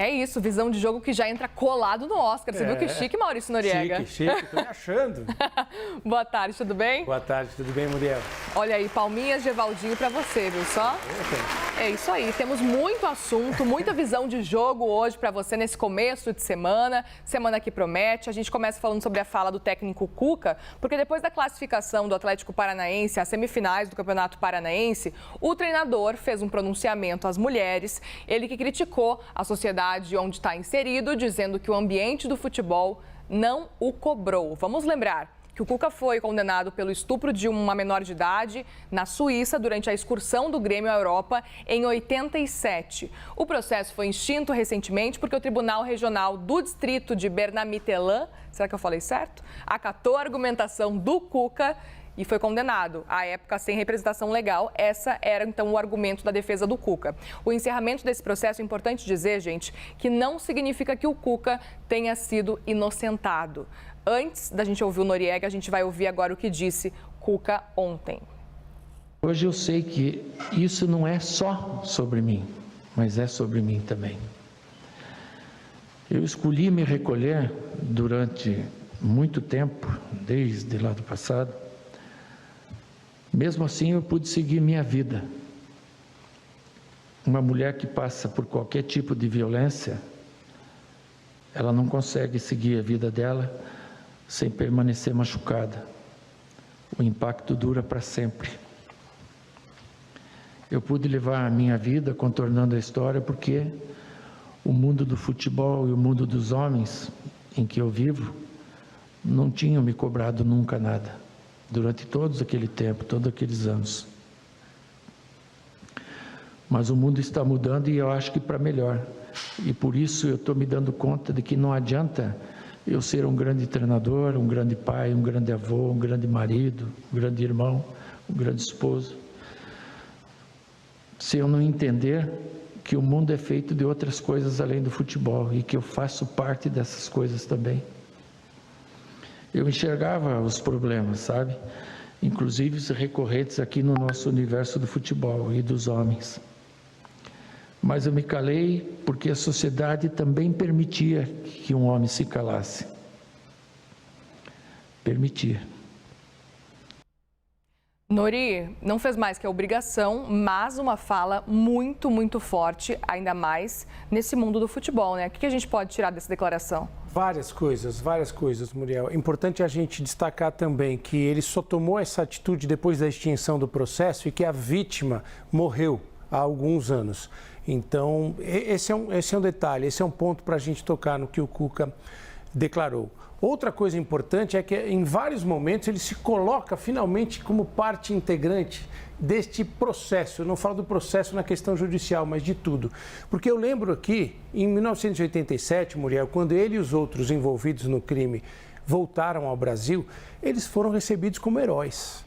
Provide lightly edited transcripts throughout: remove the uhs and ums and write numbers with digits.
É isso, visão de jogo que já entra colado no Oscar. Você viu que chique, Maurício Noriega? Chique, tô me achando. Boa tarde, tudo bem? Boa tarde, tudo bem, Muriel? Olha aí, palminhas de Evaldinho pra você, viu só? É isso aí, temos muito assunto, muita visão de jogo hoje pra você nesse começo de semana que promete. A gente começa falando sobre a fala do técnico Cuca, porque depois da classificação do Atlético Paranaense às semifinais do Campeonato Paranaense, o treinador fez um pronunciamento às mulheres, ele que criticou a sociedade onde está inserido, dizendo que o ambiente do futebol não o cobrou. Vamos lembrar que o Cuca foi condenado pelo estupro de uma menor de idade na Suíça durante a excursão do Grêmio à Europa em 87. O processo foi extinto recentemente porque o Tribunal Regional do Distrito de Bernamitelã, será que eu falei certo? Acatou a argumentação do Cuca e foi condenado. À época, sem representação legal, essa era então o argumento da defesa do Cuca. O encerramento desse processo, é importante dizer, gente, que não significa que o Cuca tenha sido inocentado. Antes da gente ouvir o Noriega, a gente vai ouvir agora o que disse Cuca ontem. Hoje eu sei que isso não é só sobre mim, mas é sobre mim também. Eu escolhi me recolher durante muito tempo, desde lá do passado. Mesmo assim, eu pude seguir minha vida. Uma mulher que passa por qualquer tipo de violência, ela não consegue seguir a vida dela sem permanecer machucada. O impacto dura para sempre. Eu pude levar a minha vida contornando a história porque o mundo do futebol e o mundo dos homens em que eu vivo não tinham me cobrado nunca nada. Durante todo aquele tempo, todos aqueles anos. Mas o mundo está mudando e eu acho que para melhor. E por isso eu estou me dando conta de que não adianta eu ser um grande treinador, um grande pai, um grande avô, um grande marido, um grande irmão, um grande esposo, se eu não entender que o mundo é feito de outras coisas além do futebol e que eu faço parte dessas coisas também. Eu enxergava os problemas, sabe? Inclusive os recorrentes aqui no nosso universo do futebol e dos homens. Mas eu me calei porque a sociedade também permitia que um homem se calasse. Permitia. Nori, não fez mais que a obrigação, mas uma fala muito, muito forte, ainda mais nesse mundo do futebol, né? O que a gente pode tirar dessa declaração? Várias coisas, Muriel. É importante a gente destacar também que ele só tomou essa atitude depois da extinção do processo e que a vítima morreu há alguns anos. Então, esse é um detalhe, esse é um ponto para a gente tocar no que o Cuca declarou. Outra coisa importante é que em vários momentos ele se coloca finalmente como parte integrante deste processo. Eu não falo do processo na questão judicial, mas de tudo. Porque eu lembro aqui, em 1987, Muriel, quando ele e os outros envolvidos no crime voltaram ao Brasil, eles foram recebidos como heróis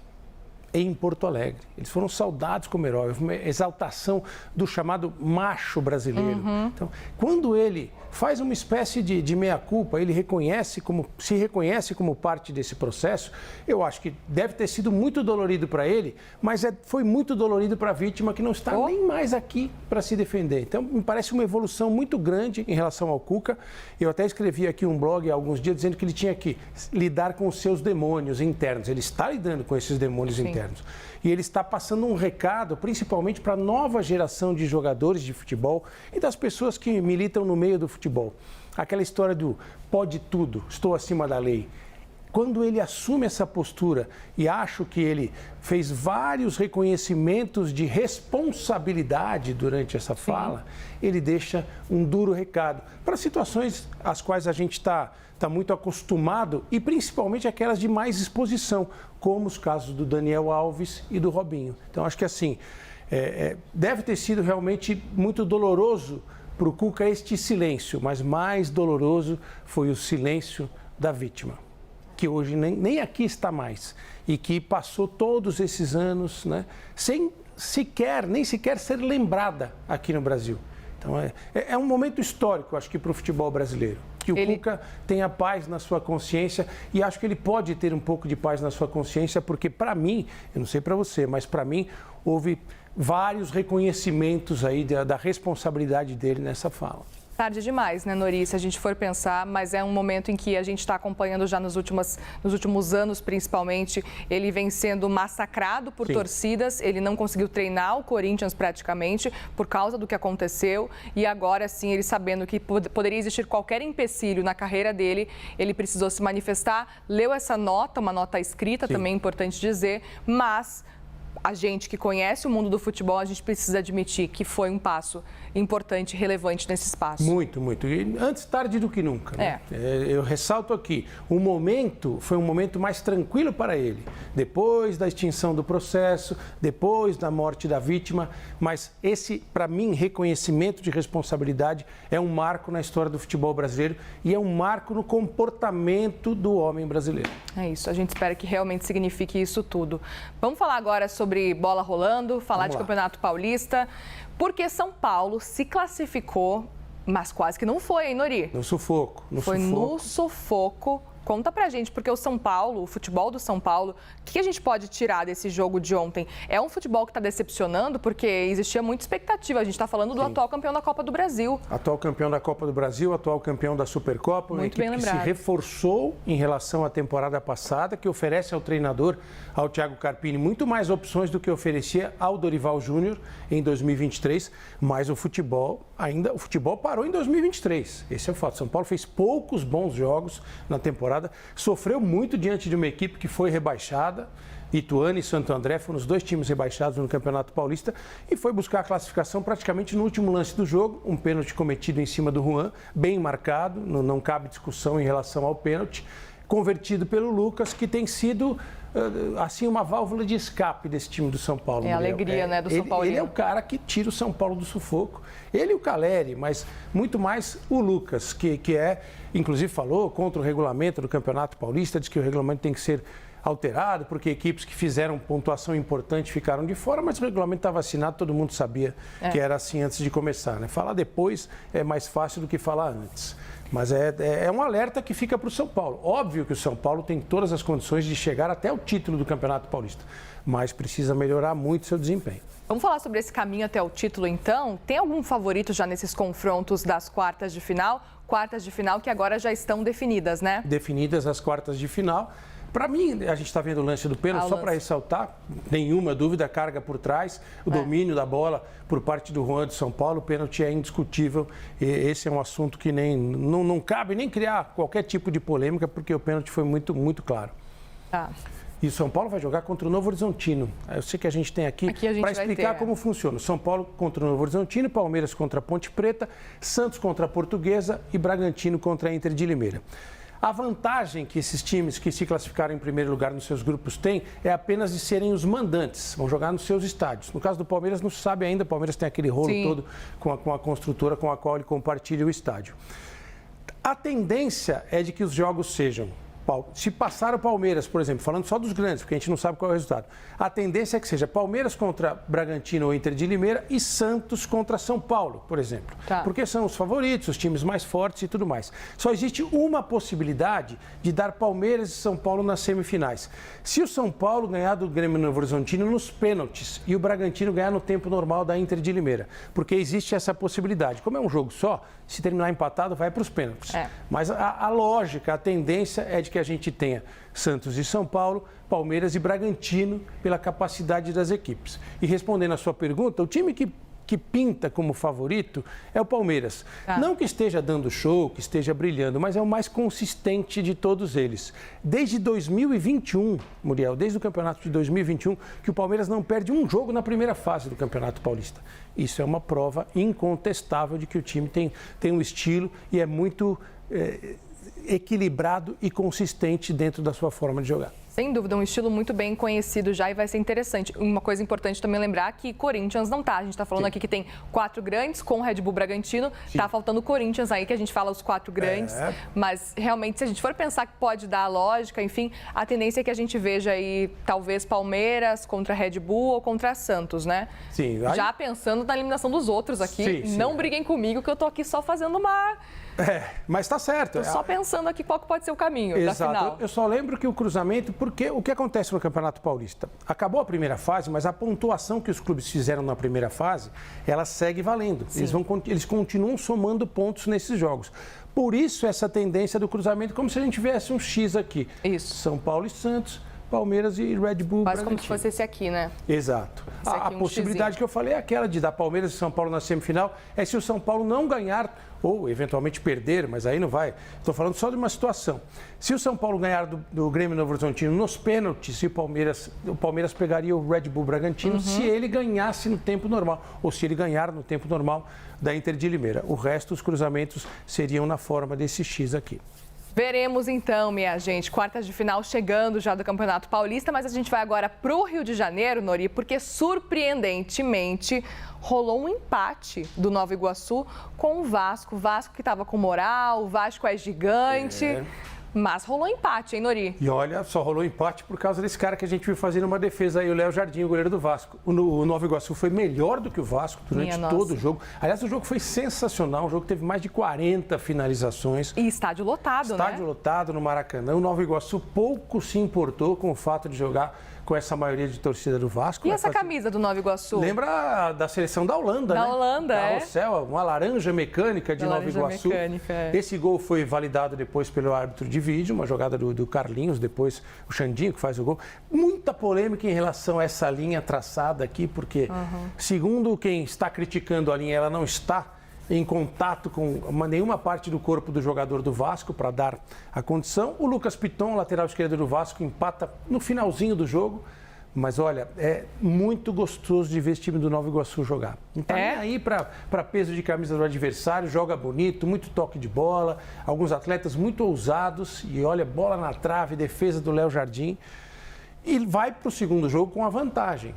em Porto Alegre. Eles foram saudados como heróis, uma exaltação do chamado macho brasileiro. Então, quando ele faz uma espécie de meia-culpa, ele se reconhece como parte desse processo, eu acho que deve ter sido muito dolorido para ele, mas foi muito dolorido para a vítima que não está nem mais aqui para se defender. Então, me parece uma evolução muito grande em relação ao Cuca. Eu até escrevi aqui um blog há alguns dias dizendo que ele tinha que lidar com os seus demônios internos. Ele está lidando com esses demônios internos. E ele está passando um recado, principalmente para a nova geração de jogadores de futebol e das pessoas que militam no meio do futebol. Aquela história do pode tudo, estou acima da lei. Quando ele assume essa postura, e acho que ele fez vários reconhecimentos de responsabilidade durante essa fala, ele deixa um duro recado para situações às quais a gente está muito acostumado e principalmente aquelas de mais exposição, como os casos do Daniel Alves e do Robinho. Então, acho que assim, deve ter sido realmente muito doloroso para o Cuca este silêncio, mas mais doloroso foi o silêncio da vítima, que hoje nem aqui está mais e que passou todos esses anos, né, sem nem sequer ser lembrada aqui no Brasil. Então, é um momento histórico, acho que, para o futebol brasileiro. Que o Cuca tenha paz na sua consciência e acho que ele pode ter um pouco de paz na sua consciência, porque para mim, eu não sei para você, mas para mim houve vários reconhecimentos aí da responsabilidade dele nessa fala. Tarde demais, né, Nori? Se a gente for pensar, mas é um momento em que a gente está acompanhando já nos últimos anos, principalmente, ele vem sendo massacrado por torcidas, ele não conseguiu treinar o Corinthians praticamente por causa do que aconteceu e agora sim, ele sabendo que poderia existir qualquer empecilho na carreira dele, ele precisou se manifestar, leu essa nota, uma nota escrita, também é importante dizer, mas a gente que conhece o mundo do futebol, a gente precisa admitir que foi um passo importante, relevante nesse espaço. Muito, muito. E antes tarde do que nunca. Né? Eu ressalto aqui, o momento foi um momento mais tranquilo para ele. Depois da extinção do processo, depois da morte da vítima, mas esse, para mim, reconhecimento de responsabilidade é um marco na história do futebol brasileiro e é um marco no comportamento do homem brasileiro. É isso, a gente espera que realmente signifique isso tudo. Vamos falar agora sobre bola rolando, falar de Campeonato Paulista, porque São Paulo se classificou, mas quase que não foi, hein, Nori? No sufoco. No sufoco. Conta pra gente, porque o São Paulo, o futebol do São Paulo, o que a gente pode tirar desse jogo de ontem? É um futebol que está decepcionando, porque existia muita expectativa. A gente está falando do atual campeão da Copa do Brasil. Atual campeão da Copa do Brasil, atual campeão da Supercopa. Muito bem lembrado. Que se reforçou em relação à temporada passada, que oferece ao treinador, ao Thiago Carpini, muito mais opções do que oferecia ao Dorival Júnior em 2023. Mas o futebol parou em 2023. Esse é o fato. São Paulo fez poucos bons jogos na temporada. Sofreu muito diante de uma equipe que foi rebaixada. Ituano e Santo André foram os dois times rebaixados no Campeonato Paulista e foi buscar a classificação praticamente no último lance do jogo. Um pênalti cometido em cima do Juan, bem marcado, não cabe discussão em relação ao pênalti, convertido pelo Lucas, que tem sido assim uma válvula de escape desse time do São Paulo. É a alegria, né, do São Paulo. Ele é o cara que tira o São Paulo do sufoco. Ele e o Caleri, mas muito mais o Lucas, que inclusive falou contra o regulamento do Campeonato Paulista, diz que o regulamento tem que ser alterado, porque equipes que fizeram pontuação importante ficaram de fora, mas o regulamento estava assinado, todo mundo sabia que era assim antes de começar. Né? Falar depois é mais fácil do que falar antes. Mas é um alerta que fica para o São Paulo. Óbvio que o São Paulo tem todas as condições de chegar até o título do Campeonato Paulista, mas precisa melhorar muito seu desempenho. Vamos falar sobre esse caminho até o título, então? Tem algum favorito já nesses confrontos das quartas de final? Quartas de final que agora já estão definidas, né? Definidas as quartas de final. Para mim, a gente está vendo o lance do pênalti, só para ressaltar, nenhuma dúvida, a carga por trás, o domínio da bola por parte do Juan de São Paulo, o pênalti é indiscutível. E esse é um assunto que não cabe nem criar qualquer tipo de polêmica, porque o pênalti foi muito, muito claro. E o São Paulo vai jogar contra o Novo Horizontino. Eu sei que a gente tem aqui para explicar como funciona. São Paulo contra o Novo Horizontino, Palmeiras contra a Ponte Preta, Santos contra a Portuguesa e Bragantino contra a Inter de Limeira. A vantagem que esses times que se classificaram em primeiro lugar nos seus grupos têm é apenas de serem os mandantes, vão jogar nos seus estádios. No caso do Palmeiras, não se sabe ainda, o Palmeiras tem aquele rolo todo com a construtora com a qual ele compartilha o estádio. A tendência é de que os jogos sejam, se passar o Palmeiras, por exemplo, falando só dos grandes, porque a gente não sabe qual é o resultado, a tendência é que seja Palmeiras contra Bragantino ou Inter de Limeira e Santos contra São Paulo, por exemplo. Porque são os favoritos, os times mais fortes e tudo mais. Só existe uma possibilidade de dar Palmeiras e São Paulo nas semifinais. Se o São Paulo ganhar do Grêmio Novo Horizontino nos pênaltis e o Bragantino ganhar no tempo normal da Inter de Limeira, porque existe essa possibilidade. Como é um jogo só, se terminar empatado, vai para os pênaltis. Mas a lógica, a tendência é de que a gente tenha Santos e São Paulo, Palmeiras e Bragantino pela capacidade das equipes. E respondendo à sua pergunta, o time que pinta como favorito é o Palmeiras. Não que esteja dando show, que esteja brilhando, mas é o mais consistente de todos eles. Desde 2021, Muriel, desde o campeonato de 2021, que o Palmeiras não perde um jogo na primeira fase do Campeonato Paulista. Isso é uma prova incontestável de que o time tem um estilo e é muito equilibrado e consistente dentro da sua forma de jogar. Sem dúvida, um estilo muito bem conhecido já e vai ser interessante. Uma coisa importante também lembrar que Corinthians não tá. A gente está falando aqui que tem 4 grandes com o Red Bull Bragantino. Tá faltando o Corinthians aí, que a gente fala os 4 grandes. Mas realmente, se a gente for pensar que pode dar a lógica, enfim, a tendência é que a gente veja aí talvez Palmeiras contra Red Bull ou contra Santos, né? Sim. Aí... Já pensando na eliminação dos outros aqui. Não briguem comigo que eu tô aqui só fazendo uma... mas tá certo. Tô só pensando aqui qual que pode ser o caminho da final. Eu só lembro que o cruzamento porque o que acontece no Campeonato Paulista? Acabou a primeira fase, mas a pontuação que os clubes fizeram na primeira fase, ela segue valendo. Eles continuam somando pontos nesses jogos. Por isso, essa tendência do cruzamento, como se a gente tivesse um X aqui. Isso. São Paulo e Santos, Palmeiras e Red Bull. Quase como se fosse esse aqui, né? Exato. Aqui, A possibilidade que eu falei é aquela de dar Palmeiras e São Paulo na semifinal, é se o São Paulo não ganhar ou eventualmente perder, mas aí não vai. Estou falando só de uma situação. Se o São Paulo ganhar do Grêmio Novo Horizontino nos pênaltis, se o Palmeiras pegaria o Red Bull Bragantino se ele ganhasse no tempo normal, ou se ele ganhar no tempo normal da Inter de Limeira. O resto, os cruzamentos seriam na forma desse X aqui. Veremos então, minha gente, quartas de final chegando já do Campeonato Paulista, mas a gente vai agora para o Rio de Janeiro, Nori, porque surpreendentemente rolou um empate do Nova Iguaçu com o Vasco. O Vasco que estava com moral, o Vasco é gigante, mas rolou empate, hein, Nori? E olha, só rolou empate por causa desse cara que a gente viu fazendo uma defesa aí, o Léo Jardim, o goleiro do Vasco. O Nova Iguaçu foi melhor do que o Vasco durante todo o jogo. Aliás, o jogo foi sensacional, um jogo que teve mais de 40 finalizações. E estádio lotado, Estádio lotado no Maracanã. O Nova Iguaçu pouco se importou com o fato de jogar com essa maioria de torcida do Vasco. E essa camisa do Nova Iguaçu? Lembra da seleção da Holanda, né? Da Holanda, Carrossel, uma laranja mecânica de Nova Iguaçu. Esse gol foi validado depois pelo árbitro de vídeo, uma jogada do Carlinhos, depois o Xandinho que faz o gol. Muita polêmica em relação a essa linha traçada aqui, porque segundo quem está criticando a linha, ela não está em contato com nenhuma parte do corpo do jogador do Vasco para dar a condição. O Lucas Piton, lateral esquerdo do Vasco, empata no finalzinho do jogo. Mas olha, é muito gostoso de ver esse time do Nova Iguaçu jogar. Não está nem aí para peso de camisa do adversário, joga bonito, muito toque de bola, alguns atletas muito ousados. E olha, bola na trave, defesa do Léo Jardim. E vai para o segundo jogo com a vantagem.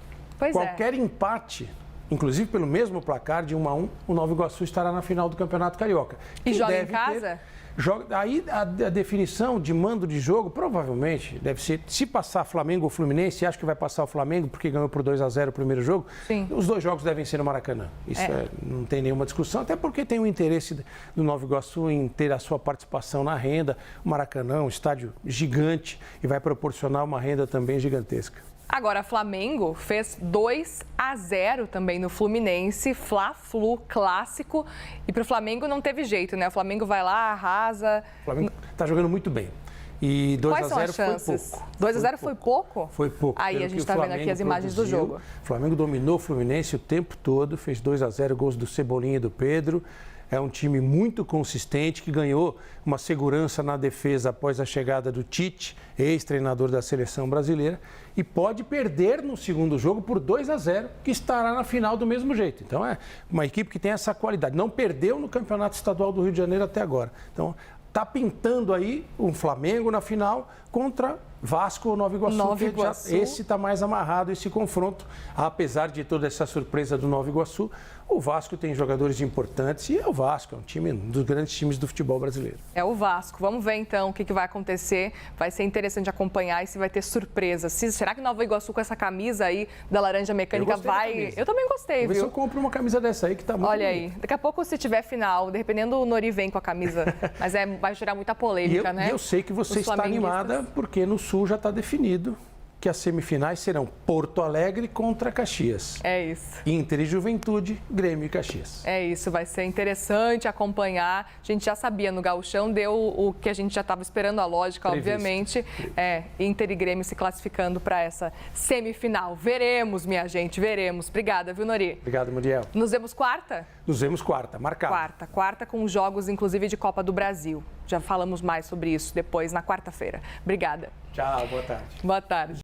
Qualquer empate, inclusive pelo mesmo placar de 1-1, o Nova Iguaçu estará na final do Campeonato Carioca. E joga em casa? Aí a definição de mando de jogo provavelmente deve ser, se passar Flamengo ou Fluminense, acho que vai passar o Flamengo porque ganhou por 2-0 o primeiro jogo, os dois jogos devem ser no Maracanã. Isso não tem nenhuma discussão, até porque tem o interesse do Nova Iguaçu em ter a sua participação na renda. O Maracanã é um estádio gigante e vai proporcionar uma renda também gigantesca. Agora, Flamengo fez 2-0 também no Fluminense, Fla-Flu clássico. E para o Flamengo não teve jeito, né? O Flamengo vai lá, arrasa. O Flamengo está jogando muito bem. E 2-0 foi pouco. 2-0 foi pouco? Foi pouco. Aí a gente está vendo aqui as imagens do jogo. O Flamengo dominou o Fluminense o tempo todo, fez 2-0, gols do Cebolinha e do Pedro. É um time muito consistente, que ganhou uma segurança na defesa após a chegada do Tite, ex-treinador da seleção brasileira, e pode perder no segundo jogo por 2-0, que estará na final do mesmo jeito. Então é uma equipe que tem essa qualidade. Não perdeu no Campeonato Estadual do Rio de Janeiro até agora. Então está pintando aí um Flamengo na final contra Vasco ou Nova Iguaçu. Esse está mais amarrado, esse confronto. Apesar de toda essa surpresa do Nova Iguaçu, o Vasco tem jogadores importantes e é o Vasco, é um dos grandes times do futebol brasileiro. É o Vasco. Vamos ver então o que vai acontecer. Vai ser interessante acompanhar e se vai ter surpresa. Será que Nova Iguaçu com essa camisa aí da laranja mecânica vai... Eu também gostei, viu? Vou ver se eu compro uma camisa dessa aí que tá muito Olha aí, daqui a pouco se tiver final, dependendo o Nori vem com a camisa, mas vai gerar muita polêmica, né? E eu sei que você está animada porque no Sul já está definido que as semifinais serão Porto Alegre contra Caxias. É isso. Inter e Juventude, Grêmio e Caxias. É isso, vai ser interessante acompanhar. A gente já sabia, no Gauchão deu o que a gente já estava esperando, a lógica, obviamente. Inter e Grêmio se classificando para essa semifinal. Veremos, minha gente, veremos. Obrigada, viu, Nori? Obrigado, Muriel. Nos vemos quarta? Nos vemos quarta, marcado. Quarta com jogos, inclusive, de Copa do Brasil. Já falamos mais sobre isso depois, na quarta-feira. Obrigada. Tchau, boa tarde. Boa tarde.